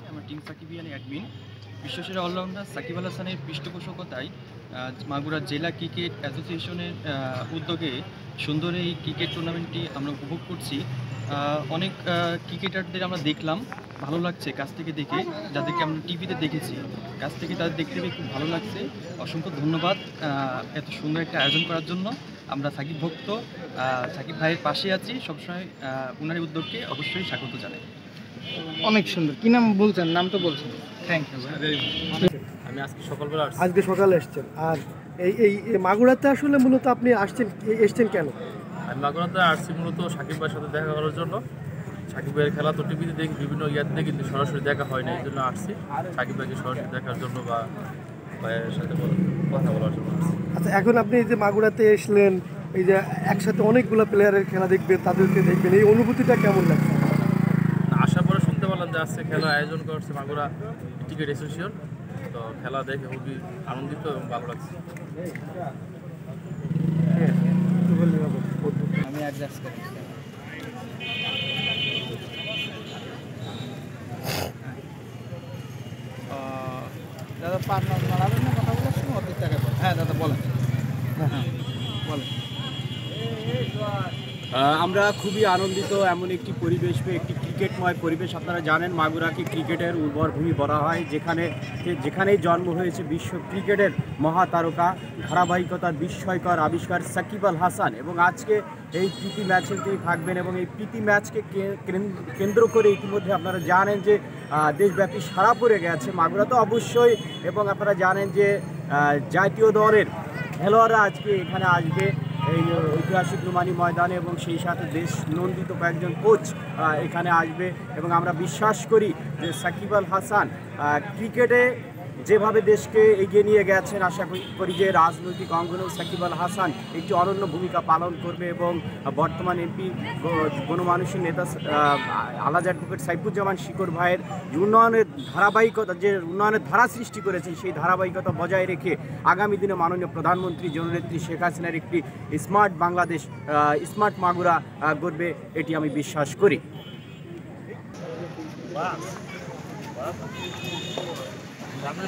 আমার team সাকিবিয়ান admin বিশ্বসেরা allrounder Shakib Al হাসানের পৃষ্ঠপোষকতায় মাগুরা জেলা ক্রিকেট অ্যাসোসিয়েশনের উদ্যোগে সুন্দর এই ক্রিকেট টুর্নামেন্টটি আমরা উপভোগ করছি। অনেক ক্রিকেটারদের আমরা দেখলাম, ভালো লাগছে কাছ থেকে দেখে, যাদেরকে আমরা টিভিতে দেখেছি, কাছ থেকে তাদের দেখতে পেয়ে খুব ভালো লাগছে। অসংখ্য ধন্যবাদ এত সুন্দর একটা আয়োজন করার জন্য। আমরা সাকিব ভক্ত, সাকিব ভাইয়ের পাশে আছি সবসময়। ওনার উদ্যোগকে অবশ্যই স্বাগত জানাই। অনেক সুন্দর। কি নাম বলছেন? নাম তো বলছেন। Thank you. আমি আজকে সকালে এসেছেন। আর এই এই মাগুরাতে আসলে মূলত আপনি এসছেন কেন? আমি মাগুরাতে আসছি মূলত সাকিব ভাইয়ের সাথে দেখা করার জন্য। সাকিব ভাইয়ের খেলা তো টিভিতে দেখি, বিভিন্ন ইয়াতে দেখি, কিন্তু সরাসরি দেখা হয় না। এই জন্য আসছি সাকিব ভাইকে সরাসরি দেখার জন্য বা ভাইয়ের সাথে কথা বলার জন্য আসছি। আচ্ছা, এখন আপনি এই যে মাগুরাতে এসলেন, এই যে একসাথে অনেকগুলো প্লেয়ারের খেলা দেখবেন, তাদেরকে দেখবেন, এই অনুভূতিটা কেমন লাগছে? আসার পরে শুনতে পারলাম যে আজকে খেলার আয়োজন করছে মাগুরা ক্রিকেট অ্যাসোসিয়েশন। তো খেলা দেখে খুবই আনন্দিত এবং ভালো লাগছে। আমি অ্যাডজাস্ট করি। দাদা পার নাড়াবেন না, কথা বলার সময় অর্ধেক টাকা পাবেন। হ্যাঁ দাদা বলেন। হ্যাঁ বলেন। আমরা খুবই আনন্দিত এমন একটি পরিবেশ পেয়ে, একটি ক্রিকেটময় পরিবেশ। আপনারা জানেন মাগুরাকে ক্রিকেটের উর্বর ভূমি বলা হয়, যেখানেই জন্ম হয়েছে বিশ্ব ক্রিকেটের মহাতারকা, ধারাবাহিকতার বিস্ময়কর আবিষ্কার সাকিব আল হাসান। এবং আজকে এই প্রীতি ম্যাচে তিনি থাকবেন এবং এই প্রীতি ম্যাচকে কেন্দ্র করে ইতিমধ্যে আপনারা জানেন যে দেশব্যাপী সাড়া পড়ে গেছে মাগুরা তো অবশ্যই। এবং আপনারা জানেন যে জাতীয় দলের খেলোয়াড়রা আজকে এখানে আসবে এই ঐতিহাসিক রুমানী ময়দানে, এবং সেই সাথে দেশ নন্দিত কয়েকজন কোচ এখানে আসবে। এবং আমরা বিশ্বাস করি যে সাকিব আল হাসান ক্রিকেটে যেভাবে দেশকে এগিয়ে নিয়ে গেছেন, আশা করি যে রাজনৈতিক অঙ্গনেও সাকিব আল হাসান একটি অনন্য ভূমিকা পালন করবে। এবং বর্তমান এমপি গণমানুষের নেতা আলহাজ অ্যাডভোকেট সাইফুজ্জামান শিকর ভাইয়ের উন্নয়নের ধারাবাহিকতা, যে উন্নয়নের ধারা সৃষ্টি করেছেন, সেই ধারাবাহিকতা বজায় রেখে আগামী দিনে মাননীয় প্রধানমন্ত্রী জননেত্রী শেখ হাসিনার একটি স্মার্ট বাংলাদেশ, স্মার্ট মাগুরা গড়বে, এটি আমি বিশ্বাস করি। আমরা